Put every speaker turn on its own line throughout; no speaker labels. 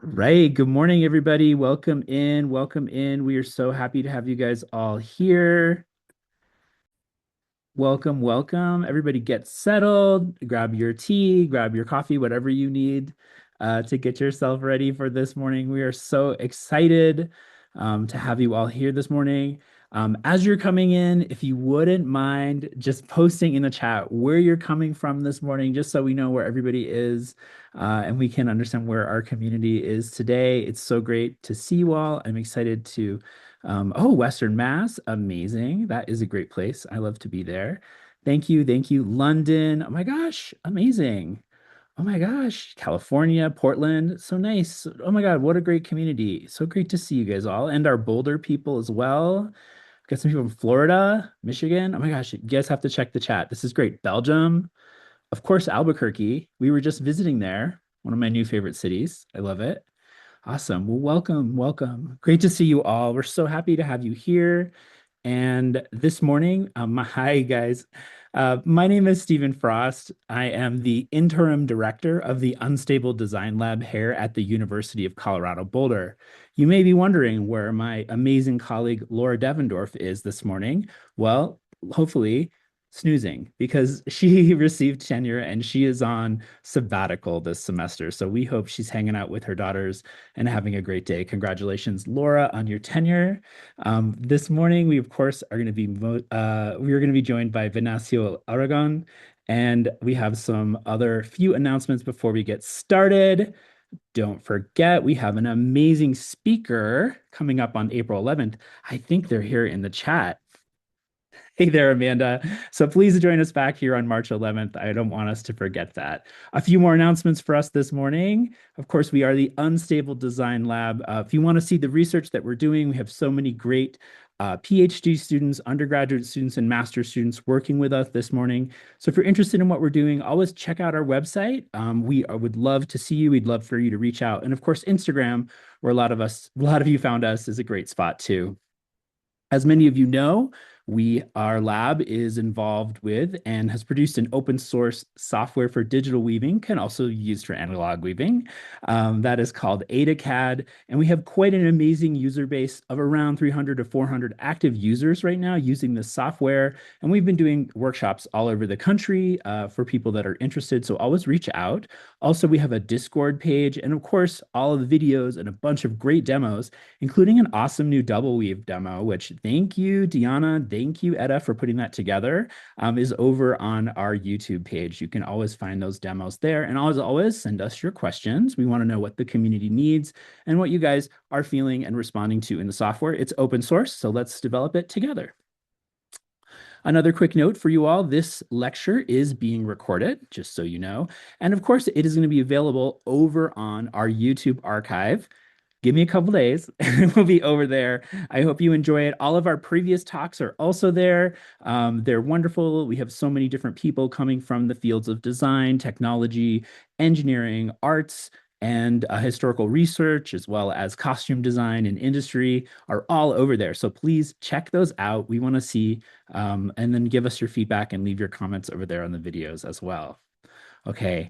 Right. Good morning, everybody. Welcome in. Welcome in. We are so happy to have you guys all here. Welcome, welcome. Everybody get settled. Grab your tea, grab your coffee, whatever you need to get yourself ready for this morning. We are so excited to have you all here this morning. As you're coming in, if you wouldn't mind just posting in the chat where you're coming from this morning, just so we know where everybody is and we can understand where our community is today. It's so great to see you all. I'm excited to oh, Western Mass, amazing. That is a great place. I love to be there. Thank you, thank you. London, oh my gosh, amazing. Oh my gosh, California, Portland, so nice. Oh my God, what a great community. So great to see you guys all and our Boulder people as well. Got some people from Florida, Michigan. Oh my gosh, you guys have to check the chat. This is great. Belgium, of course, Albuquerque. We were just visiting there, one of my new favorite cities. I love it. Awesome. Well, welcome, welcome. Great to see you all. We're so happy to have you here. And this morning, hi guys. My name is Stephen Frost. I am the interim director of the Unstable Design Lab here at the University of Colorado Boulder. You may be wondering where my amazing colleague Laura Devendorf is this morning. Well, hopefully snoozing because she received tenure and she is on sabbatical this semester. So we hope she's hanging out with her daughters and having a great day. Congratulations, Laura, on your tenure. This morning, we of course are going to be we are going to be joined by Venancio Aragon, and we have some other few announcements before we get started. Don't forget, we have an amazing speaker coming up on April 11th. I think they're here in the chat. Hey there, Amanda. So please join us back here on March 11th. I don't want us to forget that. A few more announcements for us this morning. Of course, we are the Unstable Design Lab. If you want to see the research that we're doing, we have so many great PhD students, undergraduate students, and master's students working with us this morning. So if you're interested in what we're doing, always check out our website. We would love to see you. We'd love for you to reach out. And of course, Instagram, where a lot of you found us, is a great spot too. As many of you know, our lab is involved with and has produced an open source software for digital weaving, can also be used for analog weaving. That is called AdaCAD. And we have quite an amazing user base of around 300 to 400 active users right now using this software. And we've been doing workshops all over the country for people that are interested. So always reach out. Also, we have a Discord page and of course, all of the videos and a bunch of great demos including an awesome new double weave demo, which thank you, Deanna, thank you, Etta, for putting that together, is over on our YouTube page. You can always find those demos there. And always, send us your questions. We want to know what the community needs and what you guys are feeling and responding to in the software. It's open source, so let's develop it together. Another quick note for you all, this lecture is being recorded, just so you know. And of course, it is going to be available over on our YouTube archive. Give me a couple days and we'll be over there. I hope you enjoy it. All of our previous talks are also there. They're wonderful. We have so many different people coming from the fields of design, technology, engineering, arts, and historical research, as well as costume design and industry, are all over there. So please check those out. We want to see, and then give us your feedback and leave your comments over there on the videos as well. Okay,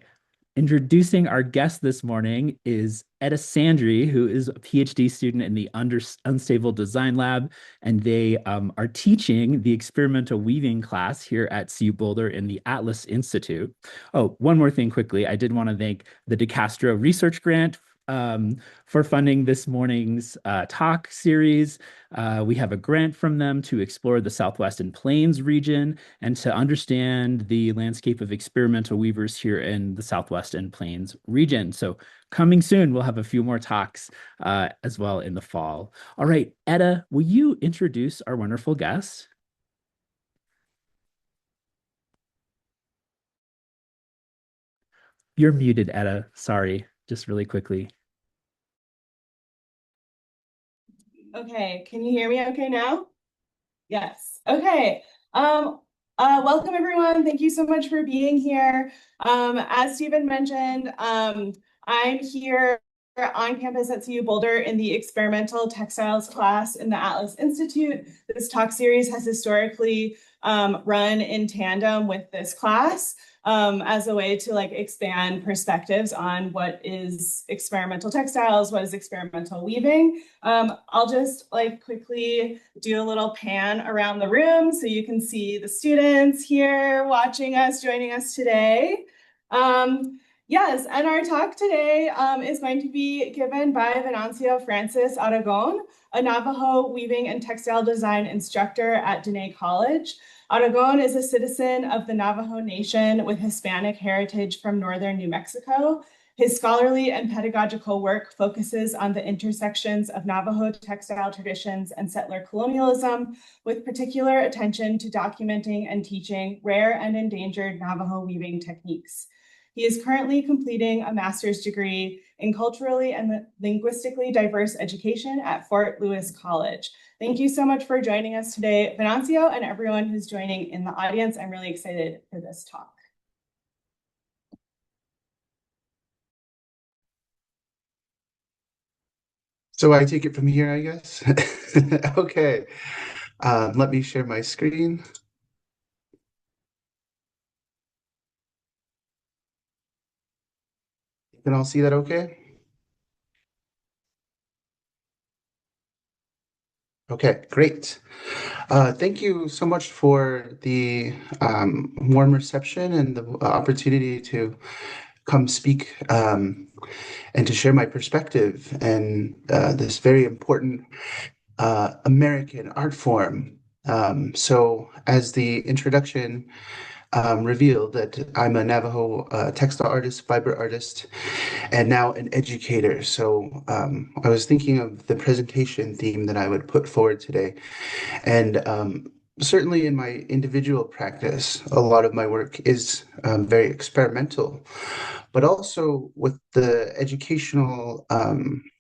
introducing our guest this morning is Etta Sandry, who is a PhD student in the Unstable Design Lab, and they are teaching the experimental weaving class here at CU Boulder in the Atlas Institute. Oh, one more thing quickly. I did want to thank the De Castro Research Grant for funding this morning's talk series. We have a grant from them to explore the Southwest and Plains region and to understand the landscape of experimental weavers here in the Southwest and Plains region. So coming soon, we'll have a few more talks as well in the fall. All right, Etta, will you introduce our wonderful guest? You're muted, Etta. Sorry, just really quickly.
Okay, can you hear me okay now? Yes. Okay. Welcome everyone. Thank you so much for being here. As Stephen mentioned, I'm here on campus at CU Boulder in the experimental textiles class in the Atlas Institute. This talk series has historically run in tandem with this class. as a way to like expand perspectives on what is experimental textiles, what is experimental weaving. I'll just like quickly do a little pan around the room so you can see the students here watching us, joining us today. Yes, and our talk today is going to be given by Venancio Francis Aragon, a Navajo weaving and textile design instructor at Diné College. Aragon is a citizen of the Navajo Nation with Hispanic heritage from northern New Mexico. His scholarly and pedagogical work focuses on the intersections of Navajo textile traditions and settler colonialism, with particular attention to documenting and teaching rare and endangered Navajo weaving techniques. He is currently completing a master's degree in culturally and linguistically diverse education at Fort Lewis College. Thank you so much for joining us today, Venancio, and everyone who's joining in the audience. I'm really excited for this talk.
So I take it from here, I guess. Okay, let me share my screen. You can all see that okay? Okay, great. Thank you so much for the warm reception and the opportunity to come speak and to share my perspective and this very important American art form. So as the introduction revealed, that I'm a Navajo textile artist, fiber artist, and now an educator. So I was thinking of the presentation theme that I would put forward today. And certainly in my individual practice, a lot of my work is very experimental, but also with the educational,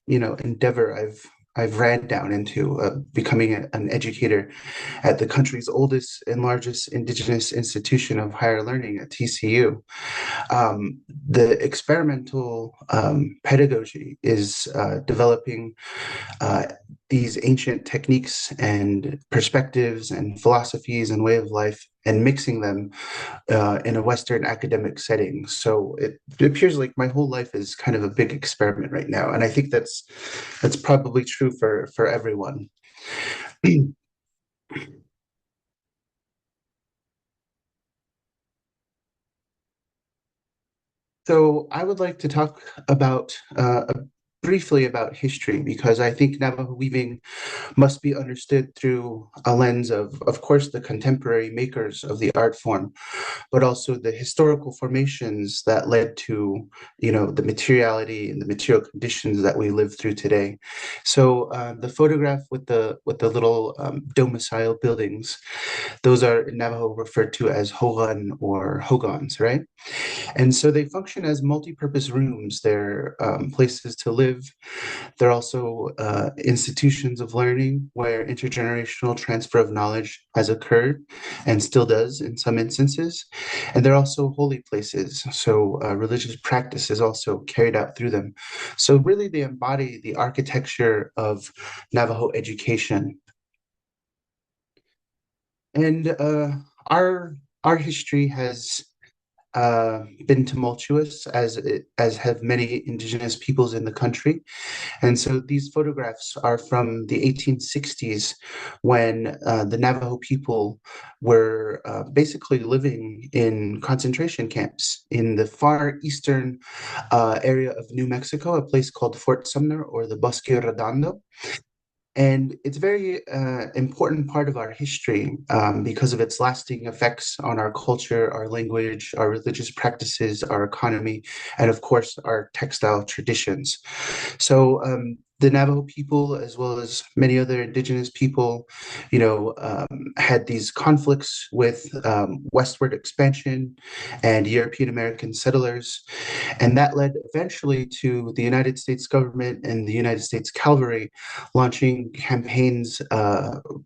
endeavor I've ran down into becoming an educator at the country's oldest and largest Indigenous institution of higher learning at TCU. The experimental pedagogy is developing these ancient techniques and perspectives and philosophies and way of life and mixing them in a Western academic setting. So it appears like my whole life is kind of a big experiment right now. And I think that's probably true for everyone. So I would like to talk about briefly about history because I think Navajo weaving must be understood through a lens of course, the contemporary makers of the art form, but also the historical formations that led to, the materiality and the material conditions that we live through today. So the photograph with the little domicile buildings, those are in Navajo referred to as hogan or hogans, right? And so they function as multi-purpose rooms. They're places to live. They're also institutions of learning where intergenerational transfer of knowledge has occurred and still does in some instances. And they're also holy places. So religious practice is also carried out through them. So really they embody the architecture of Navajo education. And our history has been tumultuous as have many indigenous peoples in the country. And so these photographs are from the 1860s when the Navajo people were basically living in concentration camps in the far eastern area of New Mexico, a place called Fort Sumner or the Bosque Redondo. And it's a very important part of our history because of its lasting effects on our culture, our language, our religious practices, our economy, and of course, our textile traditions. So the Navajo people, as well as many other indigenous people, had these conflicts with westward expansion and European American settlers. And that led eventually to the United States government and the United States Cavalry launching campaigns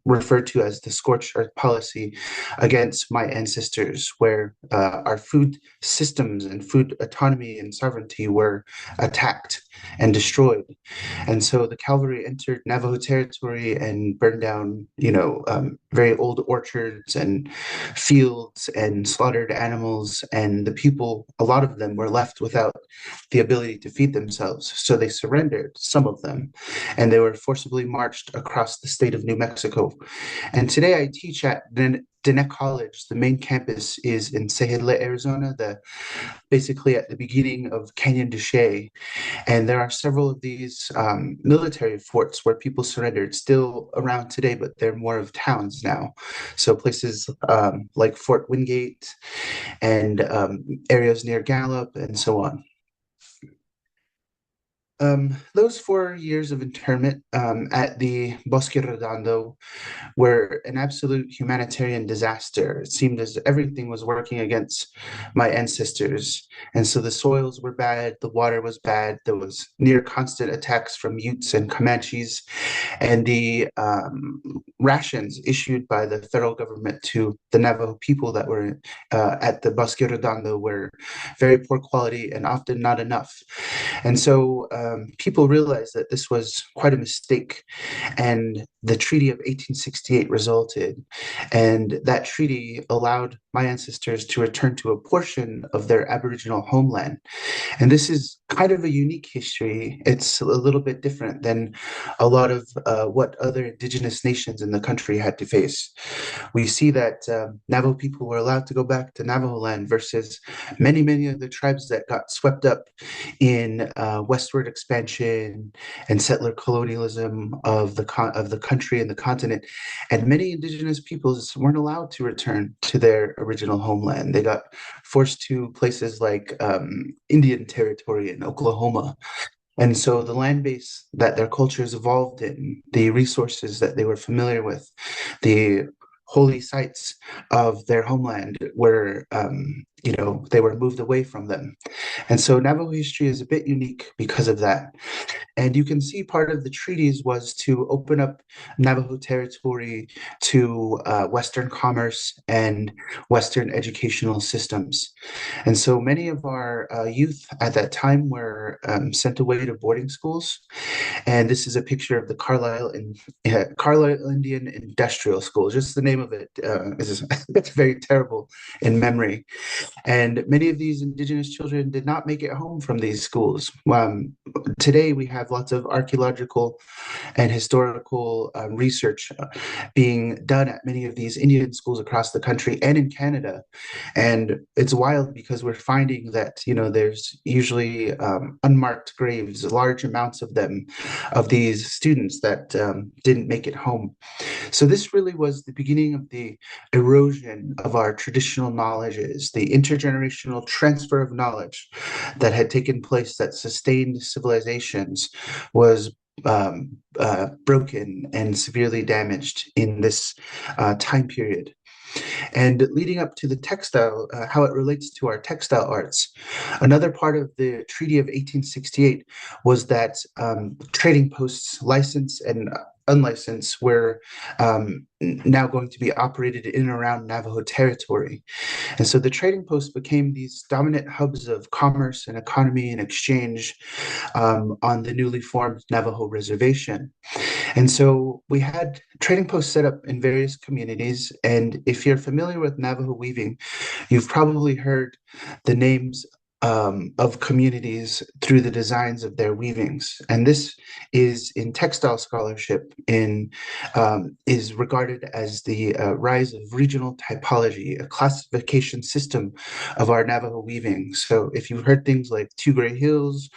referred to as the Scorched Earth Policy against my ancestors, where our food systems and food autonomy and sovereignty were attacked and destroyed. And so the cavalry entered Navajo territory and burned down, very old orchards and fields and slaughtered animals. And the people, a lot of them, were left without the ability to feed themselves. So they surrendered, some of them, and they were forcibly marched across the state of New Mexico. And today I teach at Diné College. The main campus is in Sahele, Arizona, basically at the beginning of Canyon de Chelly. And there are several of these military forts where people surrendered, still around today, but they're more of towns now. So places like Fort Wingate and areas near Gallup and so on. Those 4 years of internment at the Bosque Redondo were an absolute humanitarian disaster. It seemed as everything was working against my ancestors. And so the soils were bad, the water was bad, there was near constant attacks from Utes and Comanches, and the rations issued by the federal government to the Navajo people that were at the Bosque Redondo were very poor quality and often not enough. And so people realized that this was quite a mistake, and the Treaty of 1868 resulted. And that treaty allowed my ancestors to return to a portion of their Aboriginal homeland. And this is kind of a unique history. It's a little bit different than a lot of what other indigenous nations in the country had to face. We see that Navajo people were allowed to go back to Navajo land versus many, many of the tribes that got swept up in westward expansion and settler colonialism of the country and the continent. And many indigenous peoples weren't allowed to return to their original homeland. They got forced to places like Indian Territory in Oklahoma. And so the land base that their cultures evolved in, the resources that they were familiar with, the holy sites of their homeland were, they were moved away from them. And so Navajo history is a bit unique because of that. And you can see part of the treaties was to open up Navajo territory to Western commerce and Western educational systems. And so many of our youth at that time were sent away to boarding schools. And this is a picture of the Carlisle Indian Industrial School. Just the name of it is it's very terrible in memory. And many of these indigenous children did not make it home from these schools. Today, we have lots of archaeological and historical research being done at many of these Indian schools across the country and in Canada. And it's wild because we're finding that, there's usually unmarked graves, large amounts of them, of these students that didn't make it home. So this really was the beginning of the erosion of our traditional knowledges, the intergenerational transfer of knowledge that had taken place that sustained civilizations was broken and severely damaged in this time period. And leading up to the textile, how it relates to our textile arts, another part of the Treaty of 1868 was that trading posts, licensed and unlicensed, were now going to be operated in and around Navajo territory. And so the trading posts became these dominant hubs of commerce and economy and exchange on the newly formed Navajo reservation. And so we had trading posts set up in various communities. And if you're familiar with Navajo weaving, you've probably heard the names of communities through the designs of their weavings. And this is in textile scholarship is regarded as the rise of regional typology, a classification system of our Navajo weaving. So if you've heard things like Two Gray Hills,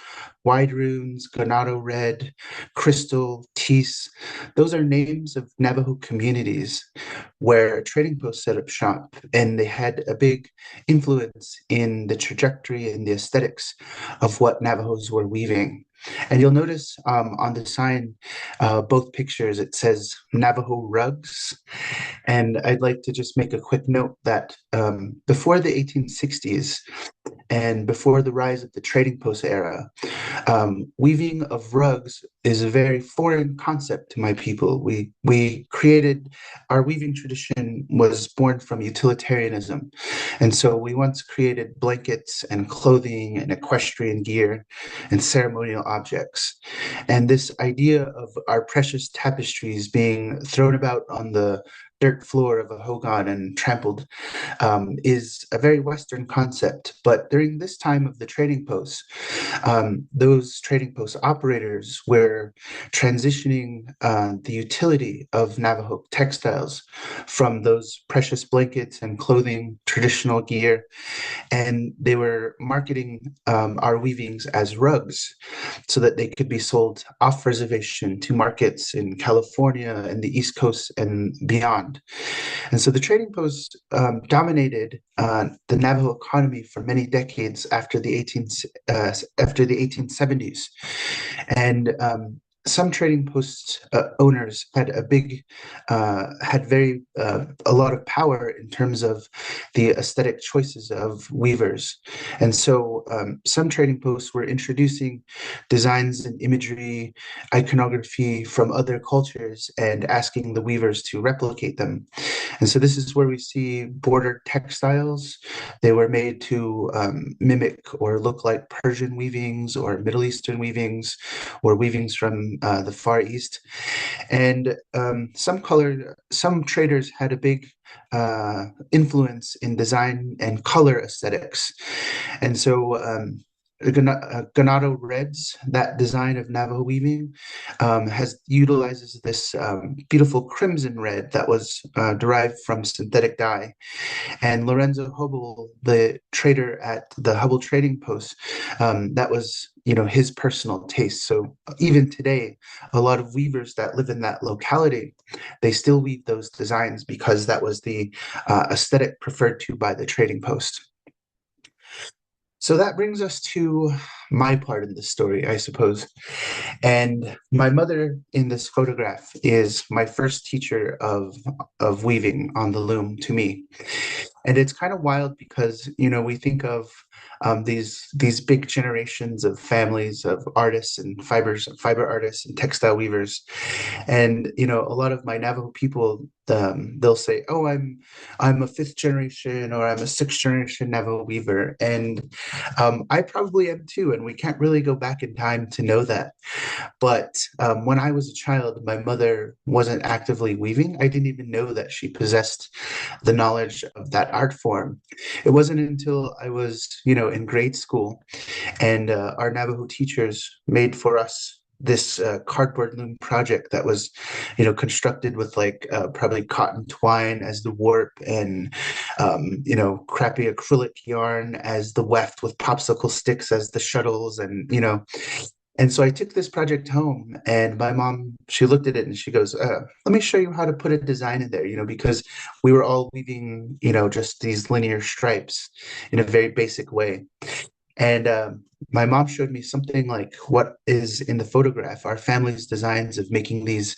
Wide Runes, Ganado Red, Crystal, Tees, those are names of Navajo communities where trading posts set up shop, and they had a big influence in the trajectory and the aesthetics of what Navajos were weaving. And you'll notice on the sign, both pictures, it says Navajo rugs. And I'd like to just make a quick note that before the 1860s, and before the rise of the trading post era, weaving of rugs is a very foreign concept to my people. We created our weaving tradition was born from utilitarianism, and so we once created blankets and clothing and equestrian gear and ceremonial objects. And this idea of our precious tapestries being thrown about on the dirt floor of a hogan and trampled is a very Western concept. But during this time of the trading posts, those trading post operators were transitioning the utility of Navajo textiles from those precious blankets and clothing, traditional gear, and they were marketing our weavings as rugs so that they could be sold off reservation to markets in California and the East Coast and beyond. And so the trading post dominated the Navajo economy for many decades after the 1870s, and some trading post owners had very a lot of power in terms of the aesthetic choices of weavers. And so some trading posts were introducing designs and imagery, iconography from other cultures and asking the weavers to replicate them. And so this is where we see bordered textiles. They were made to mimic or look like Persian weavings or Middle Eastern weavings or weavings from the Far East. And some traders had a big influence in design and color aesthetics. And so Ganado Reds, that design of Navajo weaving, utilizes this beautiful crimson red that was derived from synthetic dye. And Lorenzo Hubble, the trader at the Hubble Trading Post, that was his personal taste. So even today, a lot of weavers that live in that locality, they still weave those designs because that was the aesthetic preferred to by the trading post. So that brings us to my part in the story, I suppose. And my mother in this photograph is my first teacher of weaving on the loom to me. And it's kind of wild because, we think of these big generations of families of artists and fiber artists and textile weavers. And, a lot of my Navajo people, they'll say, oh, I'm a fifth generation or I'm a sixth generation Navajo weaver. And I probably am too. And we can't really go back in time to know that. But when I was a child, my mother wasn't actively weaving. I didn't even know that she possessed the knowledge of that art form. It wasn't until I was, in grade school and our Navajo teachers made for us this cardboard loom project that was, constructed with probably cotton twine as the warp and, crappy acrylic yarn as the weft with popsicle sticks as the shuttles and so I took this project home and my mom, she looked at it and she goes, let me show you how to put a design in there, because we were all weaving, just these linear stripes in a very basic way. And my mom showed me something like what is in the photograph, our family's designs of making these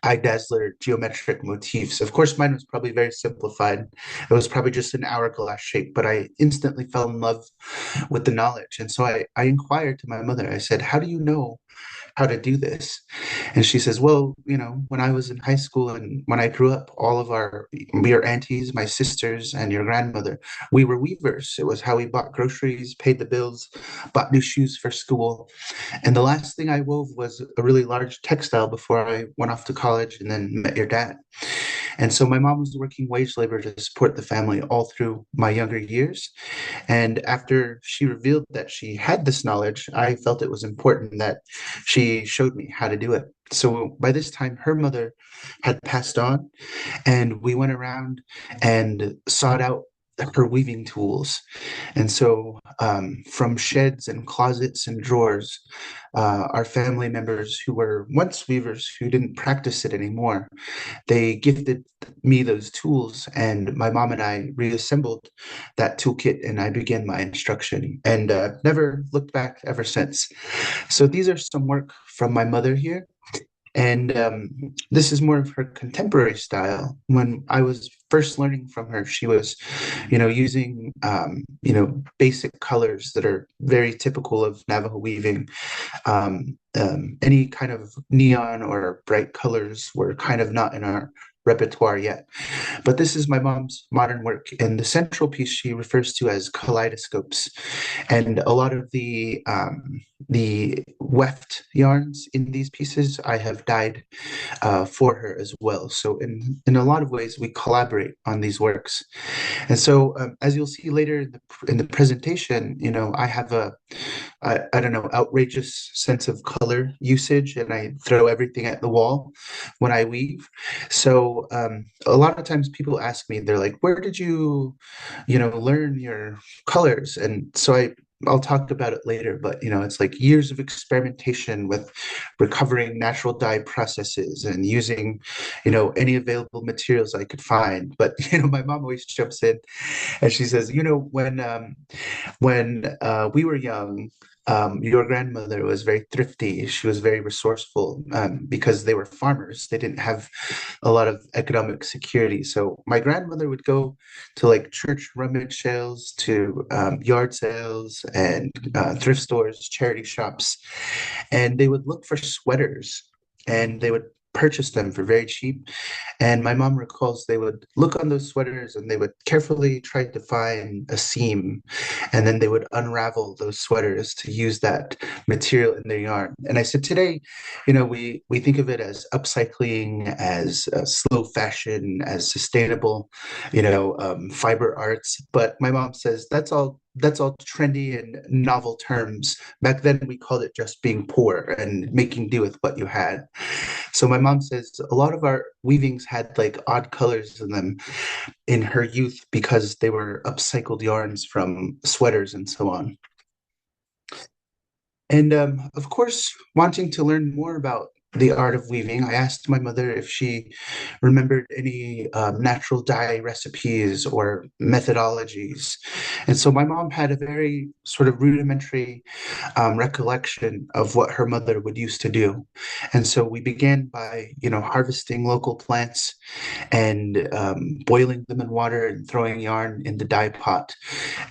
eye dazzler geometric motifs. Of course, mine was probably very simplified. It was probably just an hourglass shape, but I instantly fell in love with the knowledge. And so I inquired to my mother, I said, how do you know how to do this? And she says, well, when I was in high school and when I grew up, all of your aunties, my sisters, and your grandmother, we were weavers. It was how we bought groceries, paid the bills, bought new shoes for school. And the last thing I wove was a really large textile before I went off to college and then met your dad. And so my mom was working wage labor to support the family all through my younger years. And after she revealed that she had this knowledge, I felt it was important that she showed me how to do it. So by this time, her mother had passed on, and we went around and sought out her weaving tools. And so from sheds and closets and drawers, our family members who were once weavers who didn't practice it anymore, they gifted me those tools, and my mom and I reassembled that toolkit and I began my instruction and never looked back ever since. So these are some work from my mother here. And this is more of her contemporary style. When I was first learning from her, she was, using, basic colors that are very typical of Navajo weaving. Any kind of neon or bright colors were kind of not in our repertoire yet. But this is my mom's modern work, and the central piece she refers to as kaleidoscopes. And a lot of the weft yarns in these pieces I have dyed for her as well. So in a lot of ways, we collaborate on these works. And so, as you'll see later in the presentation, I have I don't know, outrageous sense of color usage, and I throw everything at the wall when I weave. So a lot of times people ask me, they're like, "Where did you, learn your colors?" And so I'll talk about it later, but it's like years of experimentation with recovering natural dye processes and using, any available materials I could find. But my mom always jumps in and she says, when we were young, your grandmother was very thrifty. She was very resourceful because they were farmers. They didn't have a lot of economic security. So my grandmother would go to like church rummage sales, to yard sales, and thrift stores, charity shops, and they would look for sweaters, and they would purchase them for very cheap. And my mom recalls they would look on those sweaters and they would carefully try to find a seam, and then they would unravel those sweaters to use that material in their yarn. And I said, today, we think of it as upcycling, as slow fashion, as sustainable, fiber arts. But my mom says that's all trendy and novel terms. Back then, we called it just being poor and making do with what you had. So my mom says a lot of our weavings had like odd colors in them in her youth because they were upcycled yarns from sweaters and so on. And of course, wanting to learn more about the art of weaving, I asked my mother if she remembered any natural dye recipes or methodologies. And so my mom had a very sort of rudimentary recollection of what her mother would used to do. And so we began by, harvesting local plants and boiling them in water and throwing yarn in the dye pot.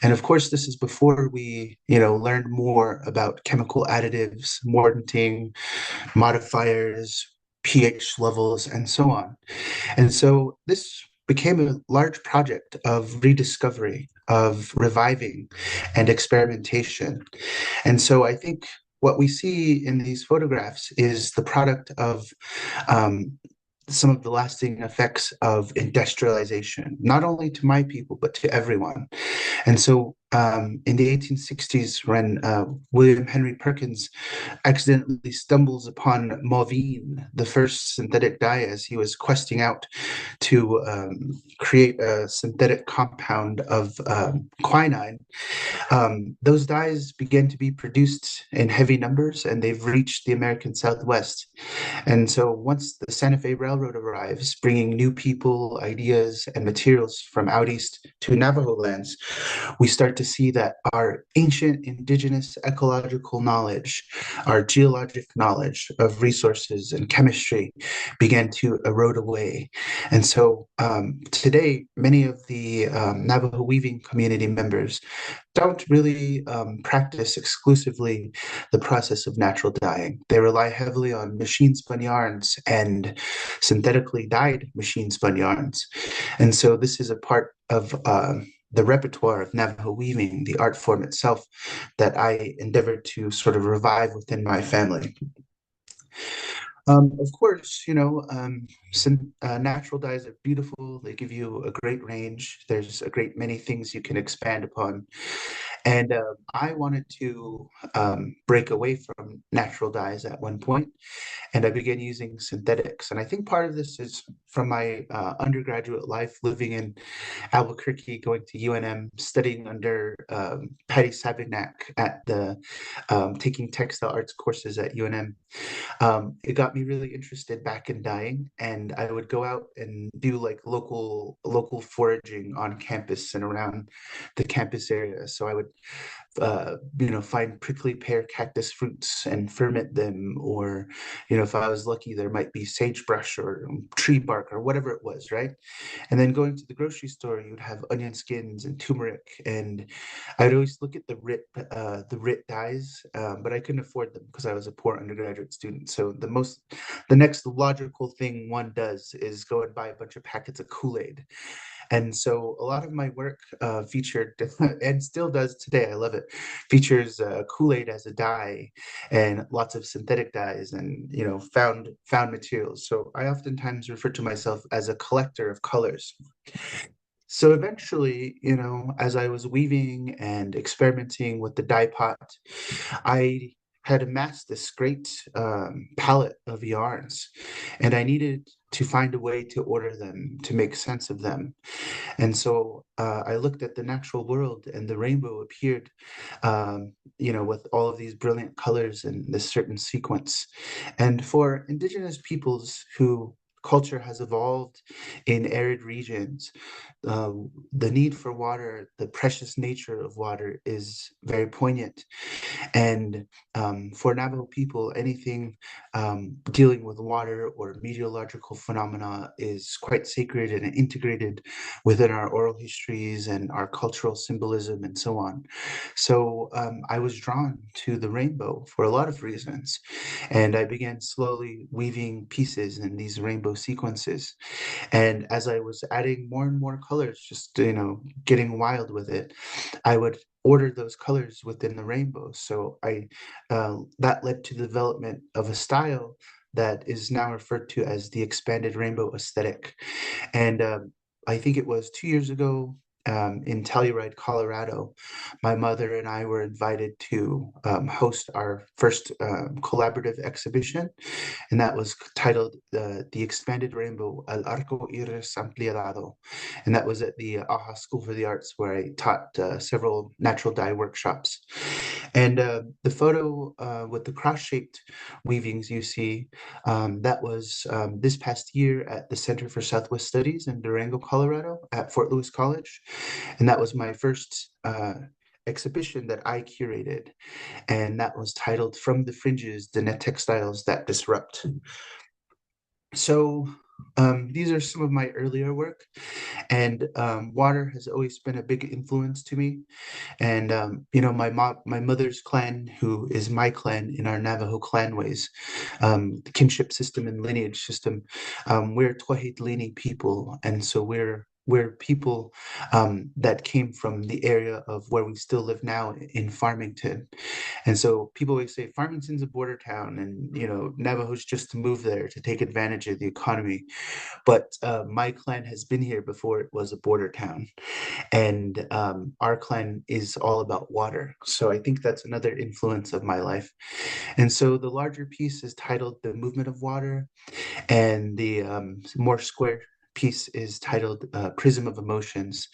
And of course, this is before we, learned more about chemical additives, mordanting, modifiers, pH levels, and so on. And so this became a large project of rediscovery, of reviving, and experimentation. And so I think what we see in these photographs is the product of um, some of the lasting effects of industrialization, not only to my people, but to everyone. And so in the 1860s, when William Henry Perkins accidentally stumbles upon Mauvine, the first synthetic dye, as he was questing out to create a synthetic compound of quinine, those dyes began to be produced in heavy numbers, and they've reached the American Southwest. And so once the Santa Fe Railroad arrives, bringing new people, ideas, and materials from out east to Navajo lands, we start to see that our ancient indigenous ecological knowledge, our geologic knowledge of resources and chemistry began to erode away. And so today, many of the Navajo weaving community members don't really practice exclusively the process of natural dyeing. They rely heavily on machine spun yarns and synthetically dyed machine spun yarns. And so this is a part of the repertoire of Navajo weaving, the art form itself, that I endeavored to sort of revive within my family. Of course, some natural dyes are beautiful. They give you a great range. There's a great many things you can expand upon. And I wanted to break away from natural dyes at one point, and I began using synthetics. And I think part of this is from my undergraduate life living in Albuquerque, going to UNM, studying under Patty Sabinak at the taking textile arts courses at UNM. It got me really interested back in dyeing, and I would go out and do like local foraging on campus and around the campus area. So I would find prickly pear cactus fruits and ferment them, or if I was lucky, there might be sagebrush or tree bark or whatever it was, right? And then going to the grocery store, you would have onion skins and turmeric, and I'd always look at the RIT dyes, but I couldn't afford them because I was a poor undergraduate student. So the next logical thing one does is go and buy a bunch of packets of Kool-Aid. And so a lot of my work featured, and still does today, I love it, features Kool-Aid as a dye and lots of synthetic dyes and found materials. So I oftentimes refer to myself as a collector of colors. So eventually, as I was weaving and experimenting with the dye pot, I had amassed this great palette of yarns, and I needed to find a way to order them, to make sense of them. And so I looked at the natural world, and the rainbow appeared, with all of these brilliant colors in this certain sequence. And for indigenous peoples who culture has evolved in arid regions, uh, the need for water, the precious nature of water is very poignant. And for Navajo people, anything dealing with water or meteorological phenomena is quite sacred and integrated within our oral histories and our cultural symbolism and so on. So I was drawn to the rainbow for a lot of reasons. And I began slowly weaving pieces in these rainbow sequences. And as I was adding more and more colors, just, getting wild with it, I would order those colors within the rainbow. So that led to the development of a style that is now referred to as the expanded rainbow aesthetic. And I think it was 2 years ago, in Telluride, Colorado, my mother and I were invited to host our first collaborative exhibition, and that was titled The Expanded Rainbow, El Arco Iris Ampliado. And that was at the AHA School for the Arts, where I taught several natural dye workshops. And the photo with the cross-shaped weavings you see, that was this past year at the Center for Southwest Studies in Durango, Colorado, at Fort Lewis College. And that was my first exhibition that I curated. And that was titled From the Fringes, Diné Textiles That Disrupt. So these are some of my earlier work, and water has always been a big influence to me. And my mother's clan, who is my clan in our Navajo clanways, kinship system and lineage system, we're Twahitlini people, and so we're people that came from the area of where we still live now in Farmington. And so people always say Farmington's a border town, and Navajo's just to move there to take advantage of the economy. But my clan has been here before it was a border town, and our clan is all about water. So I think that's another influence of my life. And so the larger piece is titled The Movement of Water, and the more square piece is titled Prism of Emotions.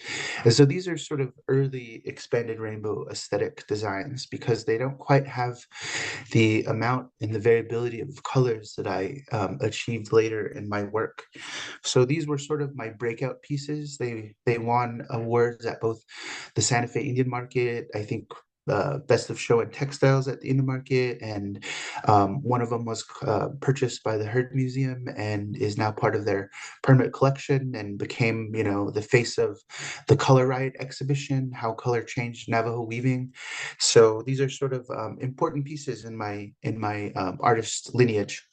And so these are sort of early expanded rainbow aesthetic designs because they don't quite have the amount and the variability of colors that I achieved later in my work. So these were sort of my breakout pieces. They won awards at both the Santa Fe Indian Market, I think Best of Show and Textiles at the Indian Market, and one of them was purchased by the Heard Museum and is now part of their permanent collection and became, the face of the Color Riot exhibition, how color changed Navajo weaving. So these are sort of important pieces in my artist lineage.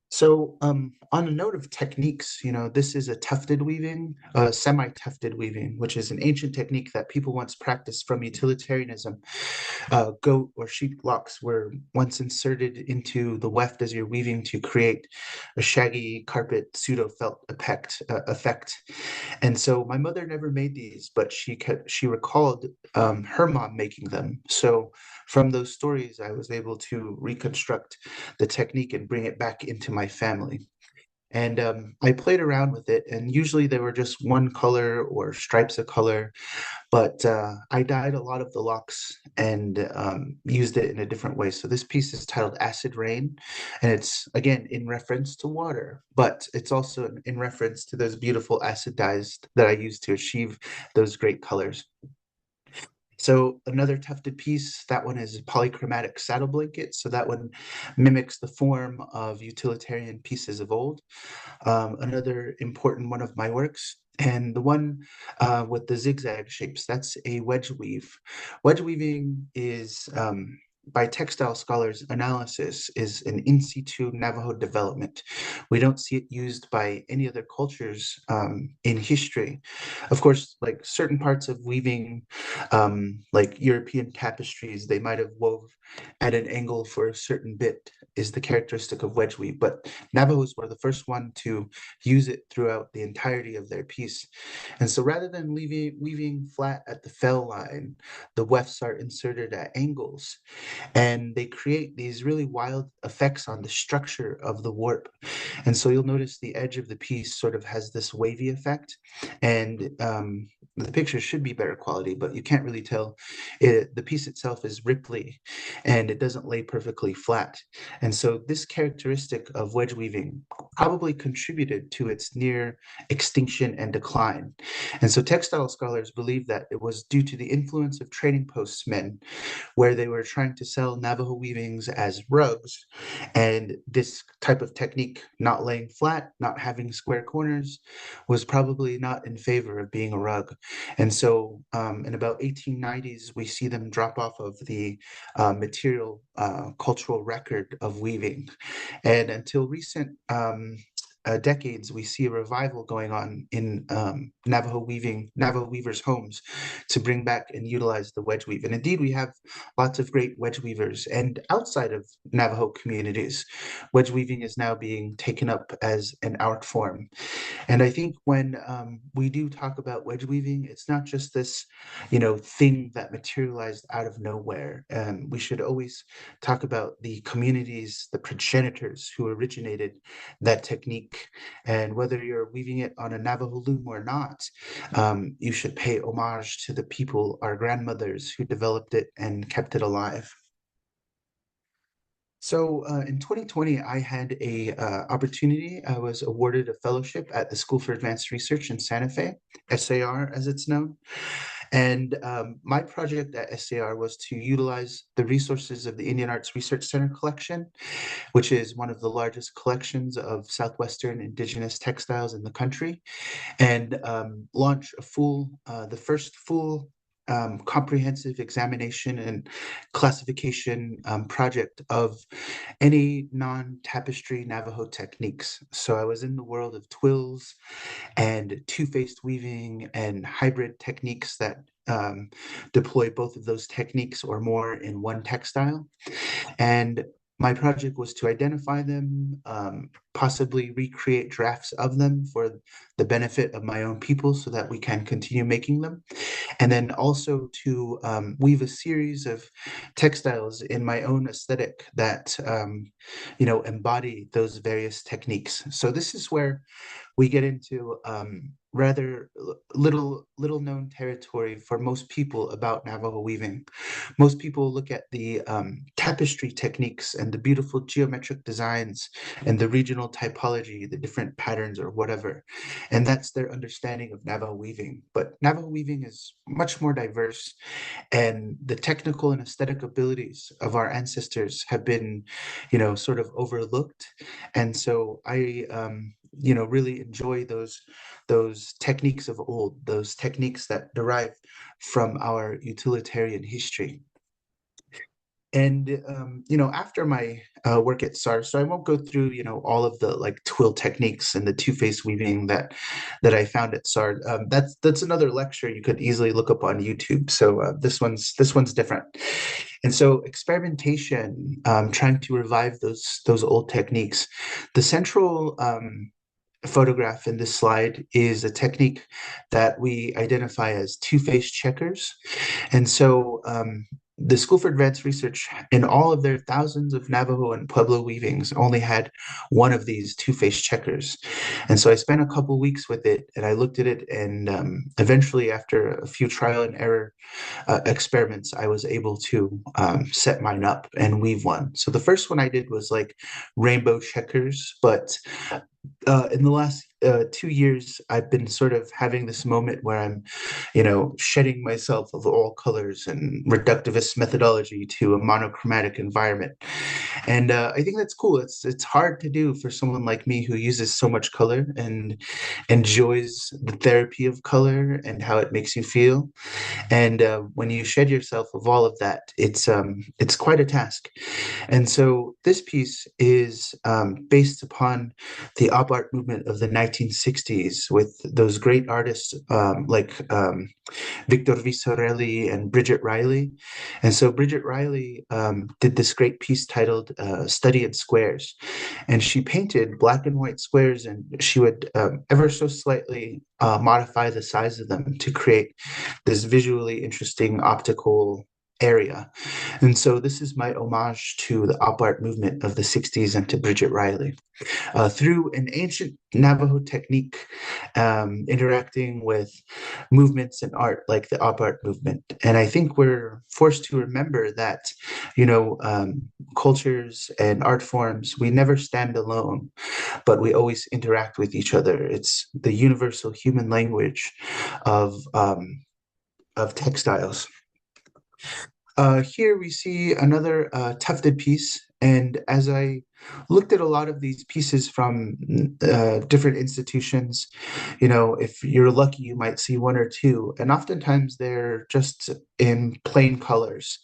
So on a note of techniques, this is a tufted weaving, semi-tufted weaving, which is an ancient technique that people once practiced from utilitarianism. Goat or sheep locks were once inserted into the weft as you're weaving to create a shaggy carpet pseudo felt effect. And so my mother never made these, but she recalled her mom making them. So from those stories, I was able to reconstruct the technique and bring it back into my family. And I played around with it, and usually they were just one color or stripes of color, but I dyed a lot of the locks and used it in a different way. So this piece is titled Acid Rain, and it's, again, in reference to water, but it's also in reference to those beautiful acid dyes that I used to achieve those great colors. So another tufted piece, that one is a polychromatic saddle blanket. So that one mimics the form of utilitarian pieces of old. Another important one of my works. And the one with the zigzag shapes, that's a wedge weave. Wedge weaving is, by textile scholars' analysis, is an in situ Navajo development. We don't see it used by any other cultures in history. Of course, like certain parts of weaving, like European tapestries, they might have wove at an angle for a certain bit, is the characteristic of wedge weave. But Navajos were the first one to use it throughout the entirety of their piece. And so rather than weaving flat at the fell line, the wefts are inserted at angles, and they create these really wild effects on the structure of the warp. And so you'll notice the edge of the piece sort of has this wavy effect, and the picture should be better quality, but you can't really tell. The piece itself is ripply, and it doesn't lay perfectly flat. And so this characteristic of wedge weaving probably contributed to its near extinction and decline. And so textile scholars believe that it was due to the influence of trading post men, where they were trying to sell Navajo weavings as rugs. And this type of technique, not laying flat, not having square corners, was probably not in favor of being a rug. And so in about 1890s, we see them drop off of the material cultural record of weaving. And until recent decades, we see a revival going on in Navajo weavers' homes to bring back and utilize the wedge weave. And indeed, we have lots of great wedge weavers. And outside of Navajo communities, wedge weaving is now being taken up as an art form. And I think when we do talk about wedge weaving, it's not just this, thing that materialized out of nowhere. We should always talk about the communities, the progenitors who originated that technique. And whether you're weaving it on a Navajo loom or not, you should pay homage to the people, our grandmothers, who developed it and kept it alive. So in 2020, I had a opportunity. I was awarded a fellowship at the School for Advanced Research in Santa Fe, SAR as it's known. And my project at SAR was to utilize the resources of the Indian Arts Research Center collection, which is one of the largest collections of Southwestern Indigenous textiles in the country, and launch the first full comprehensive examination and classification project of any non-tapestry Navajo techniques. So I was in the world of twills and two-faced weaving and hybrid techniques that deploy both of those techniques or more in one textile. And my project was to identify them, possibly recreate drafts of them for the benefit of my own people so that we can continue making them. And then also to weave a series of textiles in my own aesthetic that, embody those various techniques. So this is where we get into rather little known territory for most people about Navajo weaving. Most people look at the tapestry techniques and the beautiful geometric designs and the regional typology, the different patterns or whatever, and that's their understanding of Navajo weaving. But Navajo weaving is much more diverse, and the technical and aesthetic abilities of our ancestors have been, sort of overlooked. And so I really enjoy those techniques of old, those techniques that derive from our utilitarian history. And after my work at SAR, so I won't go through all of the like twill techniques and the two-face weaving that I found at SAR. That's another lecture you could easily look up on YouTube. So this one's different. And so experimentation, trying to revive those old techniques. The central photograph in this slide is a technique that we identify as two-face checkers. And so the School for Advanced Research, in all of their thousands of Navajo and Pueblo weavings, only had one of these two-face checkers. And so I spent a couple weeks with it, and I looked at it, and eventually, after a few trial and error experiments, I was able to set mine up and weave one. So the first one I did was like rainbow checkers, but in the last 2 years, I've been sort of having this moment where I'm, shedding myself of all colors and reductivist methodology to a monochromatic environment. And I think that's cool. It's hard to do for someone like me who uses so much color and enjoys the therapy of color and how it makes you feel. And when you shed yourself of all of that, it's quite a task. And so this piece is based upon the op art movement of the 1960s with those great artists like Victor Visorelli and Bridget Riley. And so Bridget Riley did this great piece titled Study in Squares. And she painted black and white squares, and she would ever so slightly modify the size of them to create this visually interesting optical area. And so this is my homage to the op art movement of the 60s and to Bridget Riley through an ancient Navajo technique interacting with movements in art like the op art movement. And I think we're forced to remember that, cultures and art forms, we never stand alone, but we always interact with each other. It's the universal human language of textiles. Here we see another tufted piece, and as I looked at a lot of these pieces from different institutions, if you're lucky, you might see one or two, and oftentimes they're just in plain colors.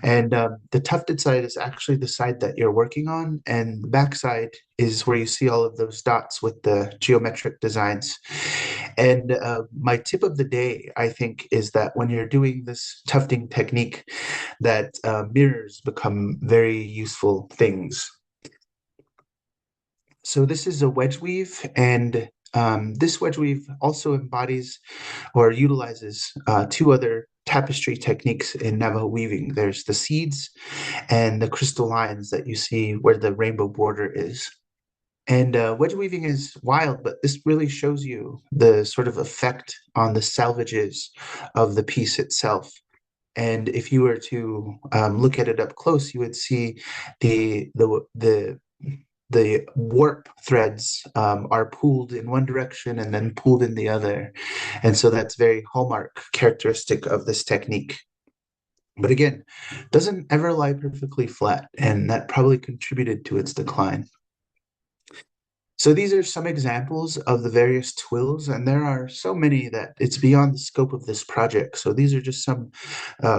And the tufted side is actually the side that you're working on, and the back side is where you see all of those dots with the geometric designs. And my tip of the day, I think, is that when you're doing this tufting technique, that mirrors become very useful things. So this is a wedge weave, and this wedge weave also embodies or utilizes two other tapestry techniques in Navajo weaving. There's the seeds and the crystal lines that you see where the rainbow border is. And wedge weaving is wild, but this really shows you the sort of effect on the salvages of the piece itself. And if you were to look at it up close, you would see the warp threads are pulled in one direction and then pulled in the other. And so that's very hallmark characteristic of this technique. But again, doesn't ever lie perfectly flat, and that probably contributed to its decline. So these are some examples of the various twills, and there are so many that it's beyond the scope of this project. So these are just some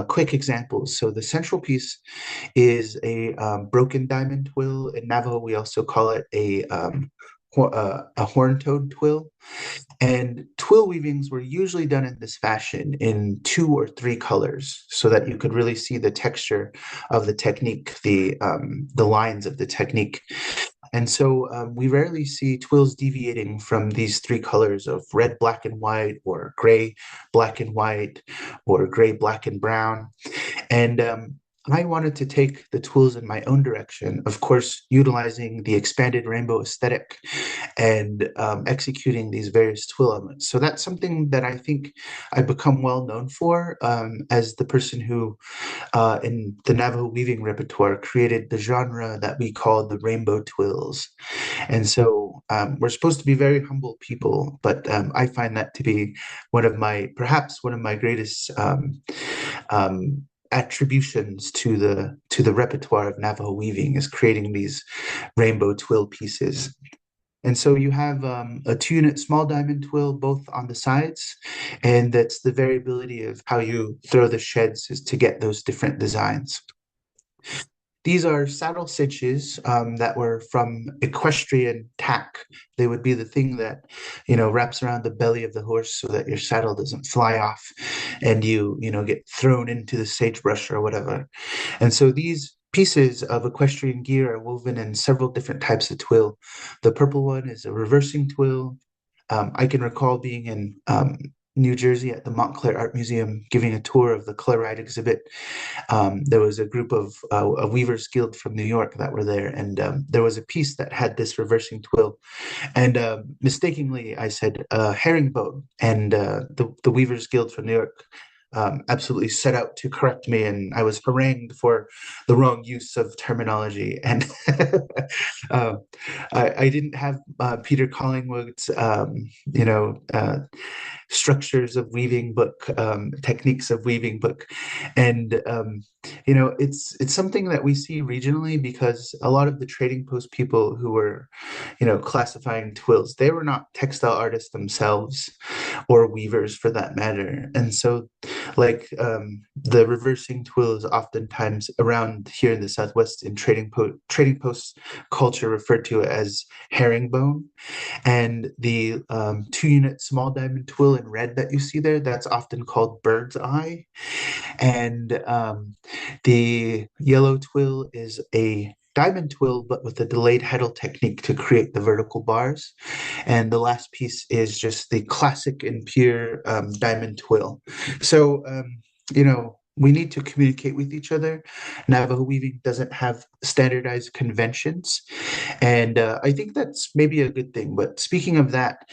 quick examples. So the central piece is a broken diamond twill. In Navajo, we also call it a horn-toed twill. And twill weavings were usually done in this fashion in 2 or 3 colors so that you could really see the texture of the technique, the lines of the technique. And so we rarely see twills deviating from these 3 colors of red, black, and white, or gray, black, and white, or gray, black, and brown. And I wanted to take the twills in my own direction, of course, utilizing the expanded rainbow aesthetic and executing these various twill elements. So that's something that I think I've become well known for as the person who, in the Navajo weaving repertoire, created the genre that we call the rainbow twills. And so we're supposed to be very humble people, but I find that to be perhaps one of my greatest attributions to the repertoire of Navajo weaving is creating these rainbow twill pieces. And so you have a 2-unit small diamond twill both on the sides, and that's the variability of how you throw the sheds is to get those different designs. These are saddle cinches that were from equestrian tack. They would be the thing that, wraps around the belly of the horse so that your saddle doesn't fly off and you get thrown into the sagebrush or whatever. And so these pieces of equestrian gear are woven in several different types of twill. The purple one is a reversing twill. I can recall being in New Jersey at the Montclair Art Museum giving a tour of the Chloride exhibit. There was a group of a Weavers Guild from New York that were there, and there was a piece that had this reversing twill. And mistakenly, I said herringbone, and the Weavers Guild from New York absolutely set out to correct me, and I was harangued for the wrong use of terminology. And uh, I didn't have Peter Collingwood's, structures of weaving book, techniques of weaving book, and it's something that we see regionally because a lot of the trading post people who were, classifying twills, they were not textile artists themselves or weavers for that matter. And so, like, the reversing twill is oftentimes around here in the Southwest in trading post culture referred to as herringbone. And the 2-unit small diamond twill in red that you see there, that's often called bird's eye. And the yellow twill is a diamond twill, but with a delayed heddle technique to create the vertical bars. And the last piece is just the classic and pure diamond twill. So, we need to communicate with each other. Navajo weaving doesn't have standardized conventions. And I think that's maybe a good thing. But speaking of that,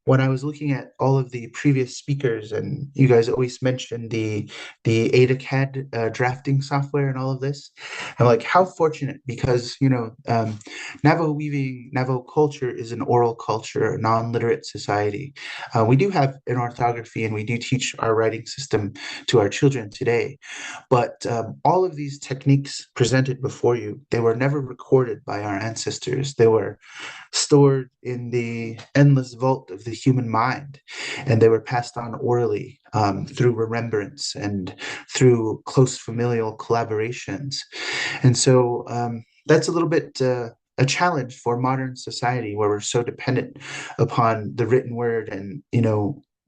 when I was looking at all of the previous speakers, and you guys always mentioned the AdaCAD drafting software and all of this, I'm like, how fortunate, because Navajo weaving, Navajo culture is an oral culture, a non-literate society. We do have an orthography, and we do teach our writing system to our children today. But all of these techniques presented before you, they were never recorded by our ancestors. They were stored in the endless vault of the human mind, and they were passed on orally through remembrance and through close familial collaborations. And so that's a little bit a challenge for modern society, where we're so dependent upon the written word and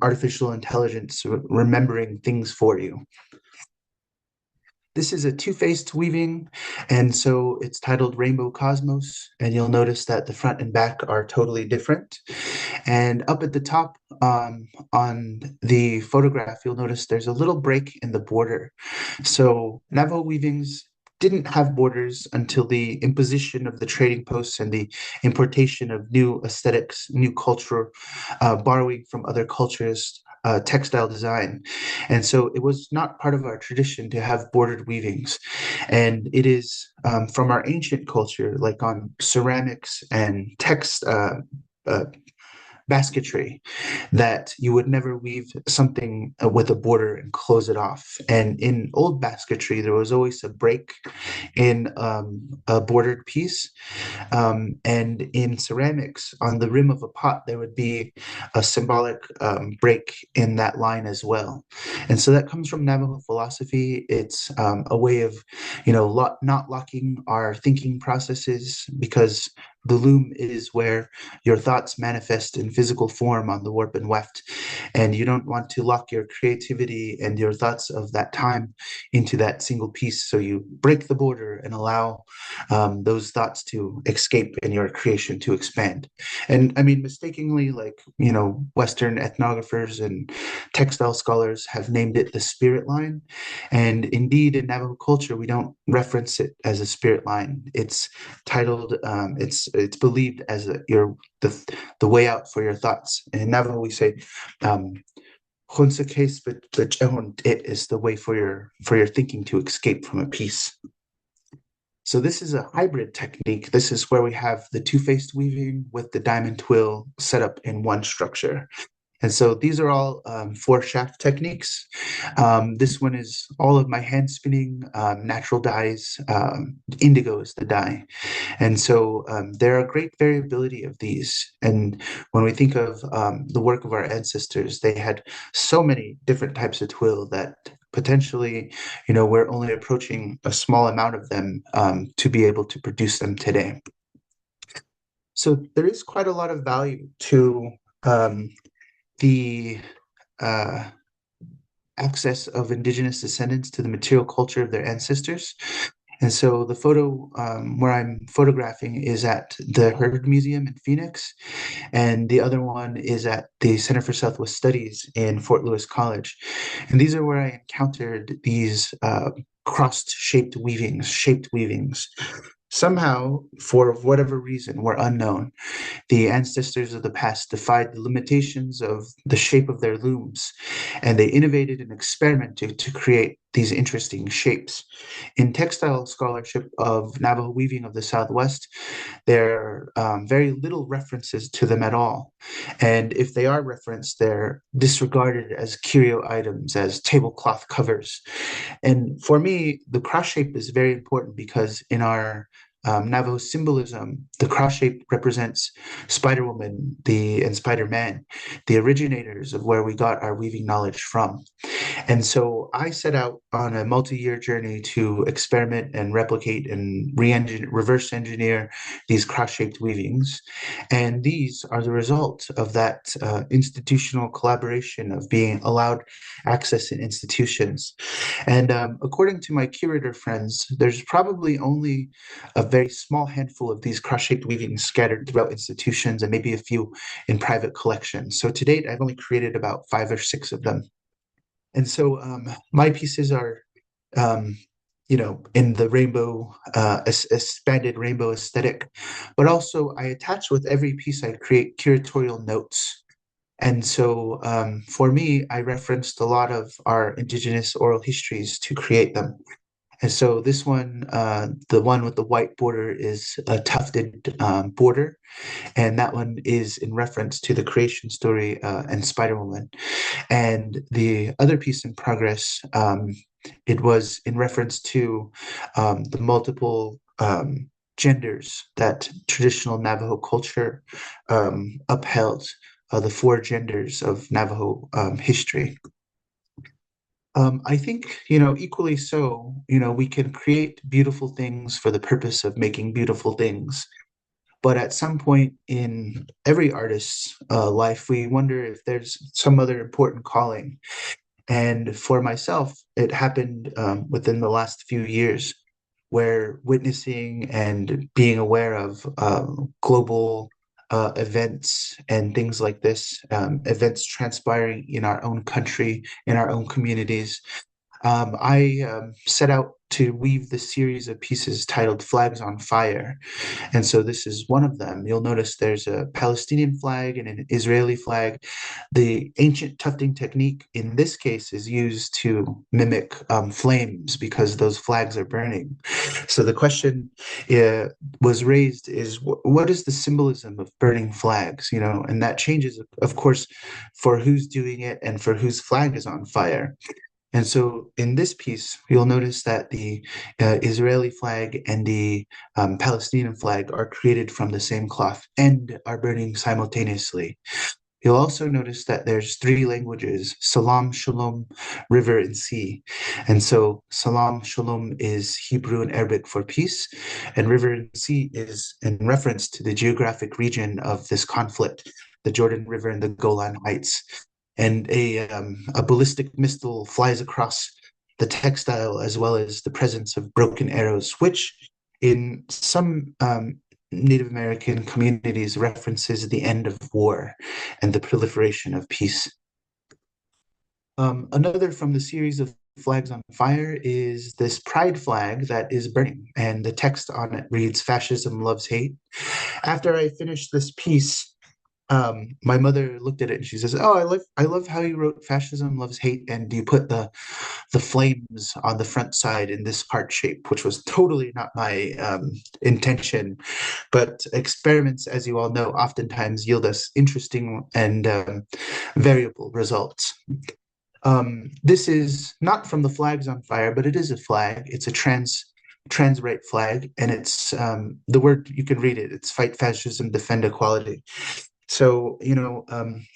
artificial intelligence remembering things for you. This is a two-faced weaving, and so it's titled Rainbow Cosmos, and you'll notice that the front and back are totally different. And up at the top on the photograph, you'll notice there's a little break in the border. So Navajo weavings didn't have borders until the imposition of the trading posts and the importation of new aesthetics, new culture, borrowing from other cultures, textile design. And so it was not part of our tradition to have bordered weavings. And it is from our ancient culture, like on ceramics and basketry, that you would never weave something with a border and close it off. And in old basketry, there was always a break in a bordered piece. And in ceramics, on the rim of a pot, there would be a symbolic break in that line as well. And so that comes from Navajo philosophy. It's a way of, not locking our thinking processes, because the loom is where your thoughts manifest in physical form on the warp and weft. And you don't want to lock your creativity and your thoughts of that time into that single piece. So you break the border and allow those thoughts to escape and your creation to expand. And I mean, mistakenly, like, Western ethnographers and textile scholars have named it the spirit line. And indeed, in Navajo culture, we don't reference it as a spirit line. It's titled, it's believed as the way out for your thoughts. And in Navajo, we say, it is the way for your thinking to escape from a piece. So this is a hybrid technique. This is where we have the two-faced weaving with the diamond twill set up in one structure. And so these are all 4-shaft techniques. This one is all of my hand spinning, natural dyes. Indigo is the dye. And so there are great variability of these. And when we think of the work of our ancestors, they had so many different types of twill that potentially, we're only approaching a small amount of them to be able to produce them today. So there is quite a lot of value to the access of indigenous descendants to the material culture of their ancestors. And so the photo where I'm photographing is at the Heard Museum in Phoenix, and the other one is at the Center for Southwest Studies in Fort Lewis College. And these are where I encountered these crossed shaped weavings, Somehow, for whatever reason, were unknown. The ancestors of the past defied the limitations of the shape of their looms, and they innovated and experimented to create these interesting shapes. In textile scholarship of Navajo weaving of the Southwest, there are very little references to them at all. And if they are referenced, they're disregarded as curio items, as tablecloth covers. And for me, the cross shape is very important because in our Navajo symbolism, the cross shape represents Spider Woman and Spider Man, the originators of where we got our weaving knowledge from. And so I set out on a multi-year journey to experiment and replicate and reverse engineer these cross-shaped weavings. And these are the result of that institutional collaboration of being allowed access in institutions. And according to my curator friends, there's probably only a very small handful of these cross-shaped weavings scattered throughout institutions and maybe a few in private collections. So to date, I've only created about 5 or 6 of them. And so my pieces are, um, in the rainbow, expanded rainbow aesthetic, but also I attach with every piece I create curatorial notes. And so for me, I referenced a lot of our indigenous oral histories to create them. And so this one, the one with the white border is a tufted border, and that one is in reference to the creation story and Spider-Woman. And the other piece in progress, it was in reference to the multiple genders that traditional Navajo culture upheld, the 4 genders of Navajo history. I think, equally so, we can create beautiful things for the purpose of making beautiful things. But at some point in every artist's life, we wonder if there's some other important calling. And for myself, it happened within the last few years where witnessing and being aware of global events and things like this, events transpiring in our own country, in our own communities, I set out to weave the series of pieces titled Flags on Fire. And so this is one of them. You'll notice there's a Palestinian flag and an Israeli flag. The ancient tufting technique in this case is used to mimic flames because those flags are burning. So the question was raised is what is the symbolism of burning flags? And that changes, of course, for who's doing it and for whose flag is on fire. And so in this piece, you'll notice that the Israeli flag and the Palestinian flag are created from the same cloth and are burning simultaneously. You'll also notice that there's 3 languages, Salam, Shalom, River, and Sea. And so Salam, Shalom is Hebrew and Arabic for peace, and River and Sea is in reference to the geographic region of this conflict, the Jordan River and the Golan Heights. And a ballistic missile flies across the textile as well as the presence of broken arrows, which in some Native American communities references the end of war and the proliferation of peace. Another from the series of flags on fire is this pride flag that is burning, and the text on it reads, "Fascism loves hate." After I finished this piece, my mother looked at it and she says, "Oh, I love how you wrote fascism loves hate, and you put the flames on the front side in this heart shape," which was totally not my intention. But experiments, as you all know, oftentimes yield us interesting and variable results. This is not from the flags on fire, but it is a flag. It's a trans right flag, and it's the word, you can read it. It's fight fascism, defend equality. So,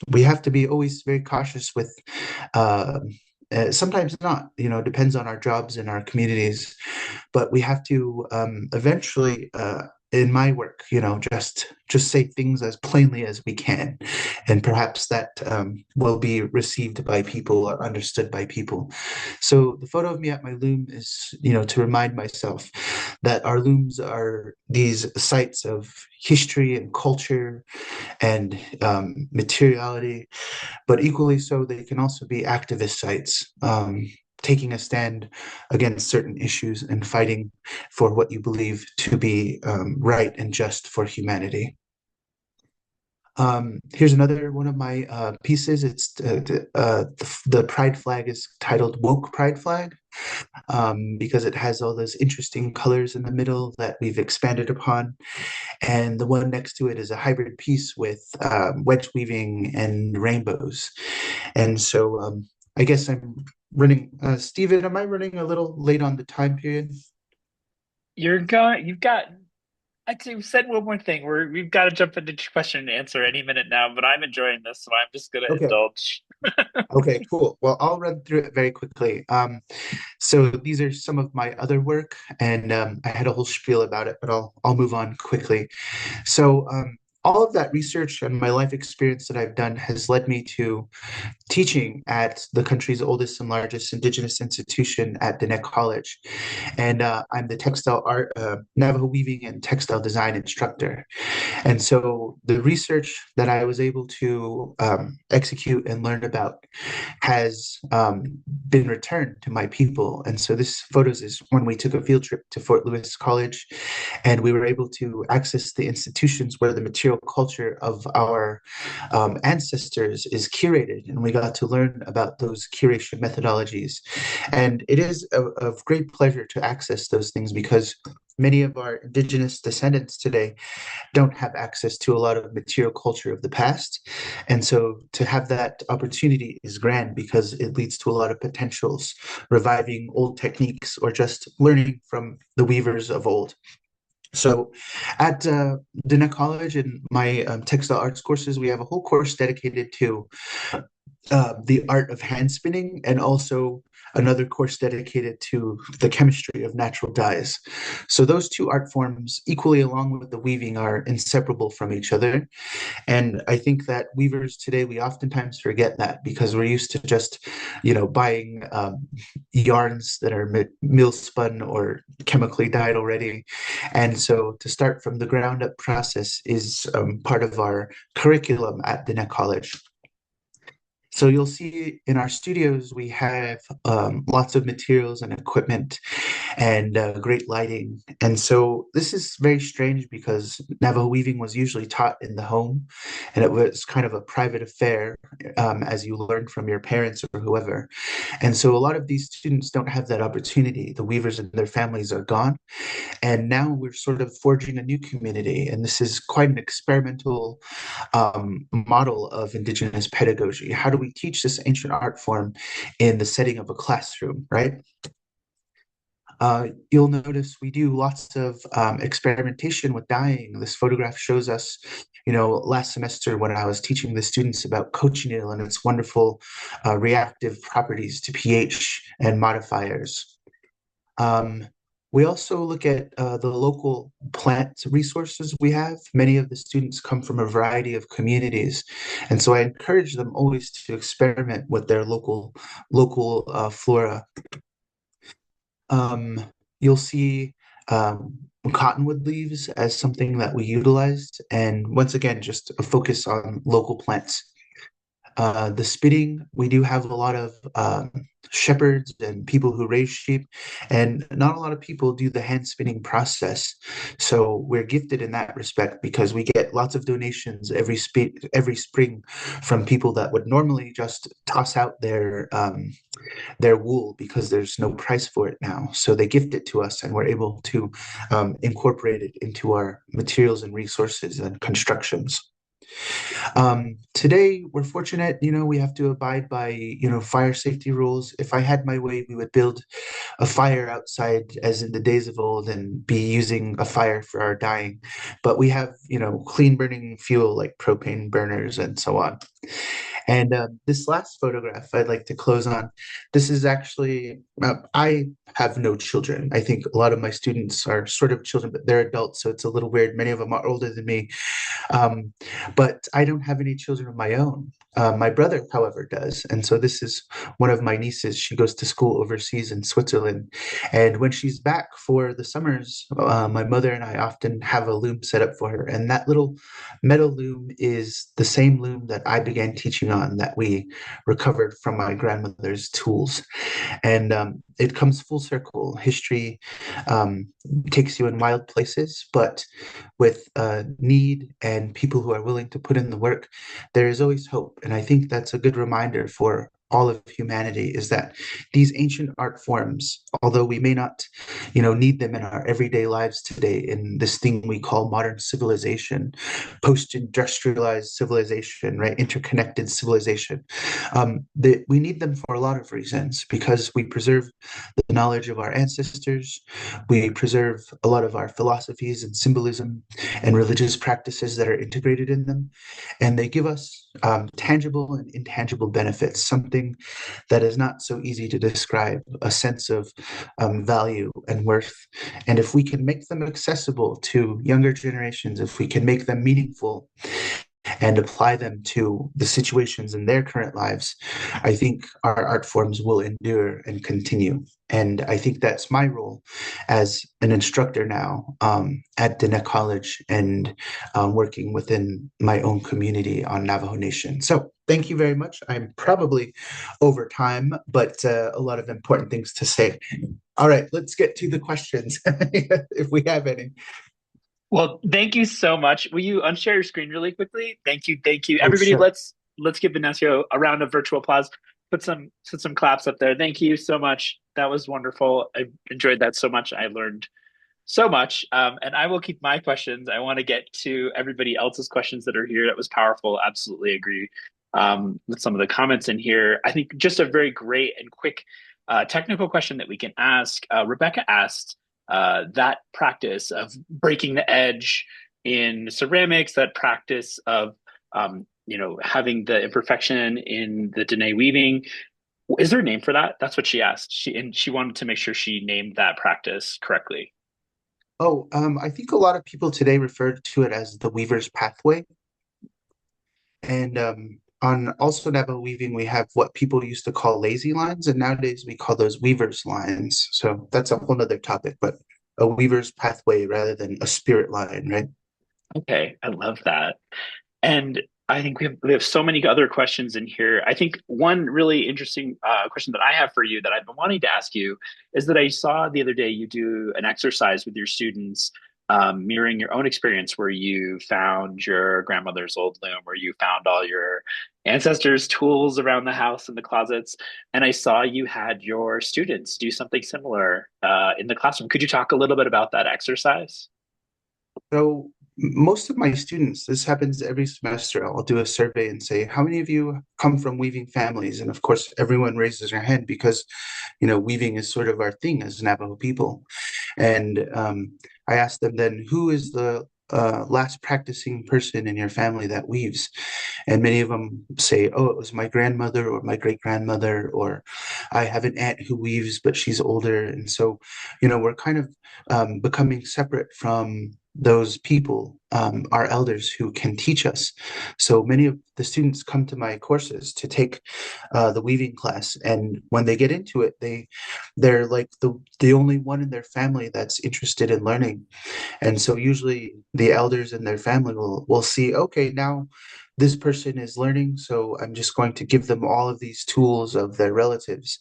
we have to be always very cautious with, sometimes not, depends on our jobs and our communities, but we have to eventually, in my work, just say things as plainly as we can, and perhaps that will be received by people or understood by people. So the photo of me at my loom is, to remind myself that our looms are these sites of history and culture and materiality, but equally so, they can also be activist sites. taking a stand against certain issues and fighting for what you believe to be right and just for humanity. Here's another one of my pieces. It's the pride flag is titled Woke Pride Flag, because it has all those interesting colors in the middle that we've expanded upon. And the one next to it is a hybrid piece with wedge weaving and rainbows. And so I guess I'm running. Stephen, am I running a little late on the time period?
You've got, actually said one more thing. We've got to jump into question and answer any minute now, but I'm enjoying this, so I'm just gonna
Okay.
indulge.
Okay, cool. Well, I'll run through it very quickly. So these are some of my other work, and I had a whole spiel about it, but I'll move on quickly. So all of that research and my life experience that I've done has led me to teaching at the country's oldest and largest indigenous institution at Diné College. And I'm the textile art, Navajo weaving and textile design instructor. And so the research that I was able to execute and learn about has been returned to my people. And so this photos is when we took a field trip to Fort Lewis College, and we were able to access the institutions where the material culture of our ancestors is curated, and we got to learn about those curation methodologies. And it is of great pleasure to access those things because many of our indigenous descendants today don't have access to a lot of material culture of the past. And so to have that opportunity is grand because it leads to a lot of potentials, reviving old techniques or just learning from the weavers of old. So at Diné College in my textile arts courses, we have a whole course dedicated to the art of hand spinning, and also another course dedicated to the chemistry of natural dyes. So those two art forms, equally along with the weaving, are inseparable from each other. And I think that weavers today, we oftentimes forget that because we're used to just, buying yarns that are mill spun or chemically dyed already. And so to start from the ground up process is part of our curriculum at Diné College. So you'll see in our studios, we have lots of materials and equipment and great lighting. And so this is very strange because Navajo weaving was usually taught in the home, and it was kind of a private affair as you learned from your parents or whoever. And so a lot of these students don't have that opportunity. The weavers and their families are gone. And now we're sort of forging a new community. And this is quite an experimental model of Indigenous pedagogy. How do we teach this ancient art form in the setting of a classroom, right? You'll notice we do lots of experimentation with dyeing. This photograph shows us, last semester when I was teaching the students about cochineal and its wonderful reactive properties to pH and modifiers. We also look at the local plant resources we have. Many of the students come from a variety of communities. And so I encourage them always to experiment with their local flora. You'll see cottonwood leaves as something that we utilized. And once again, just a focus on local plants. The spitting, we do have a lot of shepherds and people who raise sheep, and not a lot of people do the hand spinning process. So we're gifted in that respect because we get lots of donations every spring from people that would normally just toss out their wool because there's no price for it now. So they gift it to us, and we're able to incorporate it into our materials and resources and constructions. Today, we're fortunate, we have to abide by, fire safety rules. If I had my way, we would build a fire outside as in the days of old and be using a fire for our dyeing. But we have, clean burning fuel like propane burners and so on. And this last photograph I'd like to close on. This is actually, I have no children. I think a lot of my students are sort of children, but they're adults, so it's a little weird. Many of them are older than me. But I don't have any children of my own. My brother, however, does. And so this is one of my nieces. She goes to school overseas in Switzerland. And when she's back for the summers, my mother and I often have a loom set up for her. And that little metal loom is the same loom that I began teaching on that we recovered from my grandmother's tools. And it comes full circle. History um, takes you in wild places, but with need and people who are willing to put in the work, there is always hope. And I think that's a good reminder for all of humanity is that these ancient art forms, although we may not, need them in our everyday lives today in this thing we call modern civilization, post-industrialized civilization, right, interconnected civilization, we need them for a lot of reasons because we preserve the knowledge of our ancestors, we preserve a lot of our philosophies and symbolism and religious practices that are integrated in them, and they give us tangible and intangible benefits, something that is not so easy to describe, a sense of value and worth. And if we can make them accessible to younger generations, if we can make them meaningful and apply them to the situations in their current lives, I think our art forms will endure and continue. And I think that's my role as an instructor now at Diné College and working within my own community on Navajo Nation. So thank you very much. I'm probably over time, but a lot of important things to say. All right, let's get to the questions if we have any.
Well, thank you so much. Will you unshare your screen really quickly? Thank you, thank you,
Oh,
everybody.
sure.
Let's give Venancio a round of virtual applause. Put some claps up there. Thank you so much. That was wonderful. I enjoyed that so much. I learned so much. And I will keep my questions. I want to get to everybody else's questions that are here. That was powerful. Absolutely agree with some of the comments in here. I think just a very great and quick technical question that we can ask. Rebecca asked that practice of breaking the edge in ceramics, that practice of having the imperfection in the Diné weaving. Is there a name for that? That's what she asked. She wanted to make sure she named that practice correctly.
Oh, I think a lot of people today refer to it as the weaver's pathway. And on also Navajo weaving, we have what people used to call lazy lines, and nowadays we call those weaver's lines. So that's a whole nother topic, but a weaver's pathway rather than a spirit line, right?
Okay, I love that. And I think we have so many other questions in here. I think one really interesting question that I have for you that I've been wanting to ask you is that I saw the other day you do an exercise with your students, mirroring your own experience where you found your grandmother's old loom, where you found all your ancestors' tools around the house in the closets. And I saw you had your students do something similar in the classroom. Could you talk a little bit about that exercise?
So most of my students, this happens every semester. I'll do a survey and say, how many of you come from weaving families? And of course, everyone raises their hand because, weaving is sort of our thing as Navajo people. And I ask them then, who is the last practicing person in your family that weaves? And many of them say, oh, it was my grandmother or my great grandmother, or I have an aunt who weaves, but she's older. And so, we're kind of becoming separate from those people, our elders who can teach us. So many of the students come to my courses to take the weaving class, and when they get into it, they're like the only one in their family that's interested in learning. And so usually the elders in their family will see, okay, now this person is learning, so I'm just going to give them all of these tools of their relatives.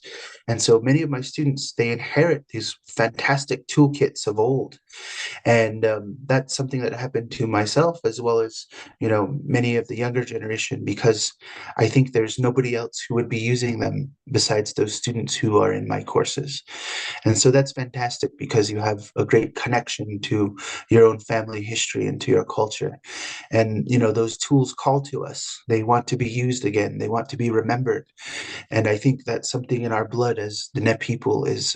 And so many of my students, they inherit these fantastic toolkits of old. And that's something that happened to myself as well as, many of the younger generation, because I think there's nobody else who would be using them besides those students who are in my courses. And so that's fantastic because you have a great connection to your own family history and to your culture. And, those tools call to us. They want to be used again. They want to be remembered. And I think that's something in our blood as the Diné people is,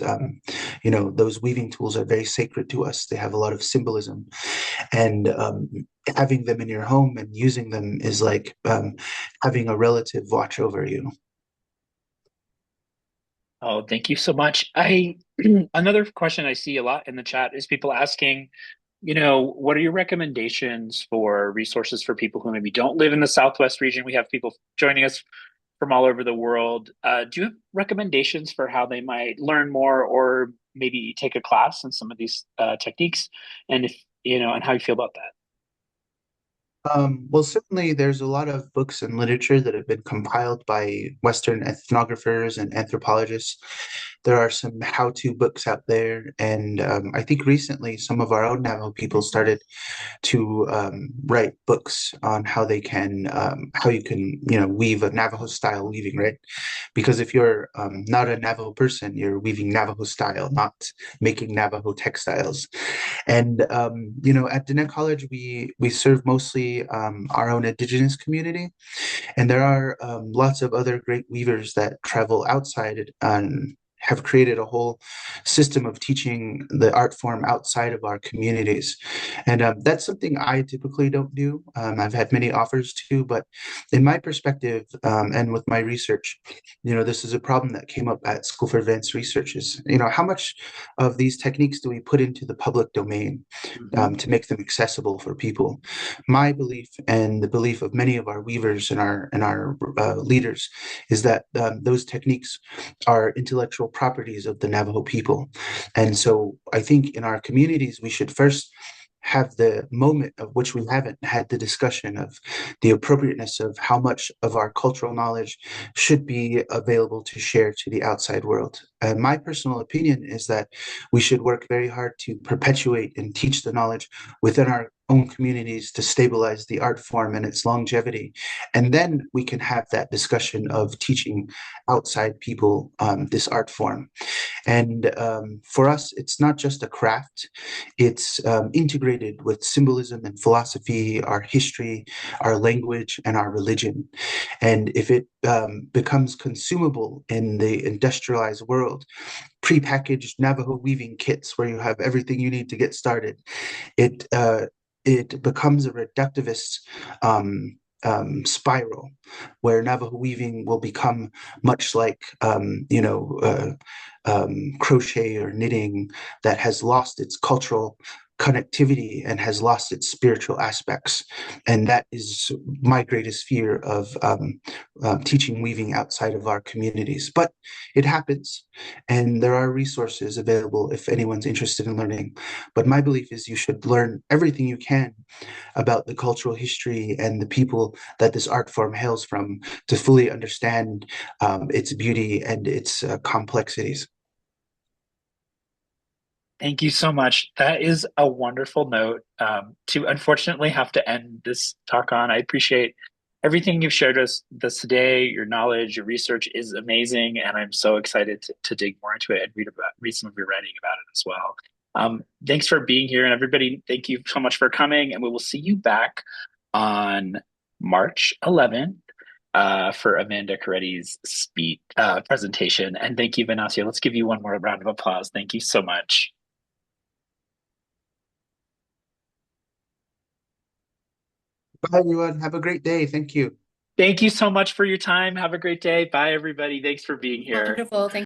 those weaving tools are very sacred to us. They have a lot of symbolism. And having them in your home and using them is like having a relative watch over you.
Oh, thank you so much. Another question I see a lot in the chat is people asking, what are your recommendations for resources for people who maybe don't live in the Southwest region? We have people joining us from all over the world. Do you have recommendations for how they might learn more or maybe take a class in some of these techniques? And and how you feel about that?
Well, certainly there's a lot of books and literature that have been compiled by Western ethnographers and anthropologists. There are some how-to books out there, and I think recently some of our own Navajo people started to write books on how you can, weave a Navajo style weaving, right? Because if you're not a Navajo person, you're weaving Navajo style, not making Navajo textiles. And at Diné College, we serve mostly our own indigenous community, and there are lots of other great weavers that travel outside and have created a whole system of teaching the art form outside of our communities. And that's something I typically don't do. I've had many offers to, but in my perspective and with my research, this is a problem that came up at School for Advanced Research is, how much of these techniques do we put into the public domain to make them accessible for people? My belief and the belief of many of our weavers and our leaders is that those techniques are intellectual properties of the Navajo people. And so I think in our communities, we should first have the moment of which we haven't had the discussion of the appropriateness of how much of our cultural knowledge should be available to share to the outside world. And my personal opinion is that we should work very hard to perpetuate and teach the knowledge within our own communities to stabilize the art form and its longevity. And then we can have that discussion of teaching outside people this art form. And for us, it's not just a craft, it's integrated with symbolism and philosophy, our history, our language, and our religion. And if it becomes consumable in the industrialized world, prepackaged Navajo weaving kits where you have everything you need to get started, it it becomes a reductivist spiral where Navajo weaving will become much like crochet or knitting that has lost its cultural connectivity and has lost its spiritual aspects. And that is my greatest fear of teaching weaving outside of our communities. But it happens, and there are resources available if anyone's interested in learning. But my belief is you should learn everything you can about the cultural history and the people that this art form hails from to fully understand its beauty and its complexities.
Thank you so much. That is a wonderful note to unfortunately have to end this talk on. I appreciate everything you've shared us today. Your knowledge, your research is amazing, and I'm so excited to dig more into it and read some of your writing about it as well. Thanks for being here, and everybody, thank you so much for coming, and we will see you back on March 11th for Amanda Caretti's presentation. And thank you, Venancio. Let's give you one more round of applause. Thank you so much.
Bye, everyone. Have a great day. Thank you.
Thank you so much for your time. Have a great day. Bye, everybody. Thanks for being here.
Wonderful. Thank